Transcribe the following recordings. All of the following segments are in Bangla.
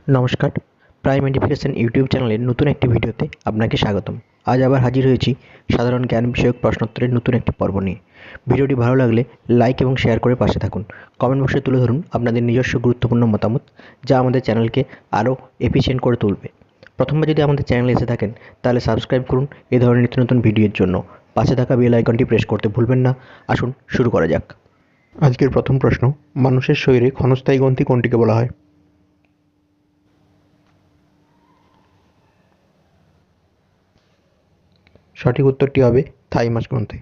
নমস্কার, প্রাইম এডুকেশন ইউটিউব চ্যানেলের নতুন একটি ভিডিওতে আপনাকে স্বাগতম। আজ আবার হাজির হয়েছি সাধারণ জ্ঞান বিষয়ক প্রশ্নোত্তরের নতুন একটি পর্ব নিয়ে। ভিডিওটি ভালো লাগলে লাইক এবং শেয়ার করে পাশে থাকুন। কমেন্ট বক্সে তুলে ধরুন আপনাদের নিজস্ব গুরুত্বপূর্ণ মতামত, যা আমাদের চ্যানেলকে আরও এফিশিয়েন্ট করে তুলবে। প্রথমবার যদি আমাদের চ্যানেলে এসে থাকেন তাহলে সাবস্ক্রাইব করুন এই ধরনের নিত্য নতুন ভিডিওর জন্য। পাশে থাকা বেল আইকনটি প্রেস করতে ভুলবেন না। আসুন শুরু করা যাক। আজকের প্রথম প্রশ্ন, মানুষের শরীরে ক্ষণস্থায়ী গ্রন্থি কোনটিকে বলা হয়? সঠিক উত্তরটি হবে থাইমাস গ্রন্থি।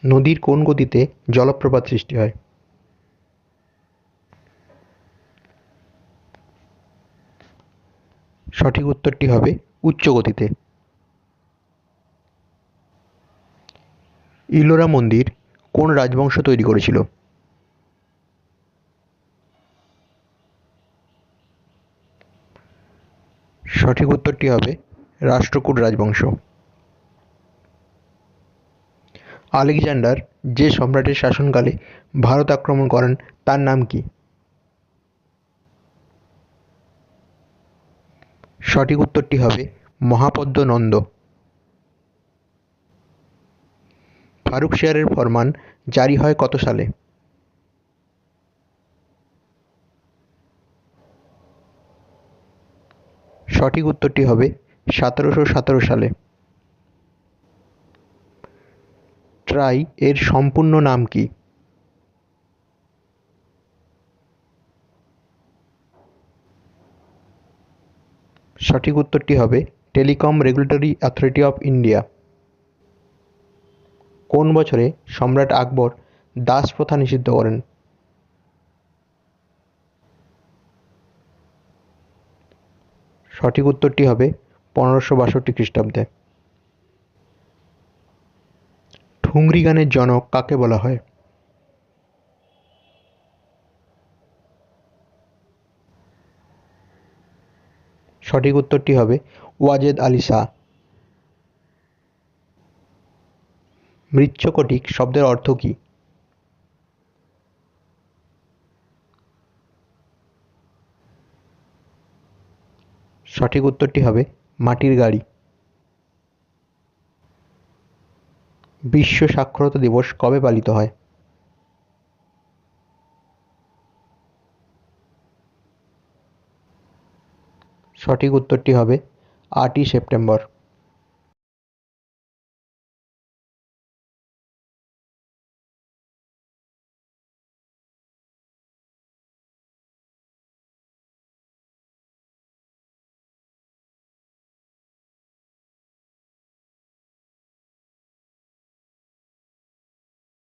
নদীর কোন গতিতে জলপ্রপাত সৃষ্টি হয়? সঠিক উত্তরটি হবে উচ্চ গতিতে। ইলোরা মন্দির কোন রাজবংশ তৈরি করেছিল? সঠিক উত্তরটি হবে রাষ্ট্রকূট রাজবংশ। আলেকজান্ডার যে সম্রাটের শাসনকালে ভারত আক্রমণ করেন তার নাম কি? সঠিক উত্তরটি হবে মহাপদ্ম নন্দ। ফারুকশিয়ারের ফরমান জারি হয় কত সালে? সঠিক উত্তরটি হবে 1717 সালে। ট্রাই এর সম্পূর্ণ নাম কি? সঠিক উত্তরটি হবে telecom regulatory authority of India. কোন বছরে সম্রাট আকবর দাস প্রথা নিষিদ্ধ করেন? সঠিক উত্তরটি হবে 1562 খ্রিস্টাব্দে। ঠুংরি গানের জনক কাকে বলা হয়? সঠিক উত্তরটি হবে ওয়াজেদ আলী শাহ। মৃচ্ছকটিক শব্দের অর্থ কী? সঠিক উত্তরটি হবে মাটির গাড়ি। বিশ্ব সাক্ষরতা দিবস কবে পালিত হয়? সঠিক উত্তরটি হবে 8ই সেপ্টেম্বর।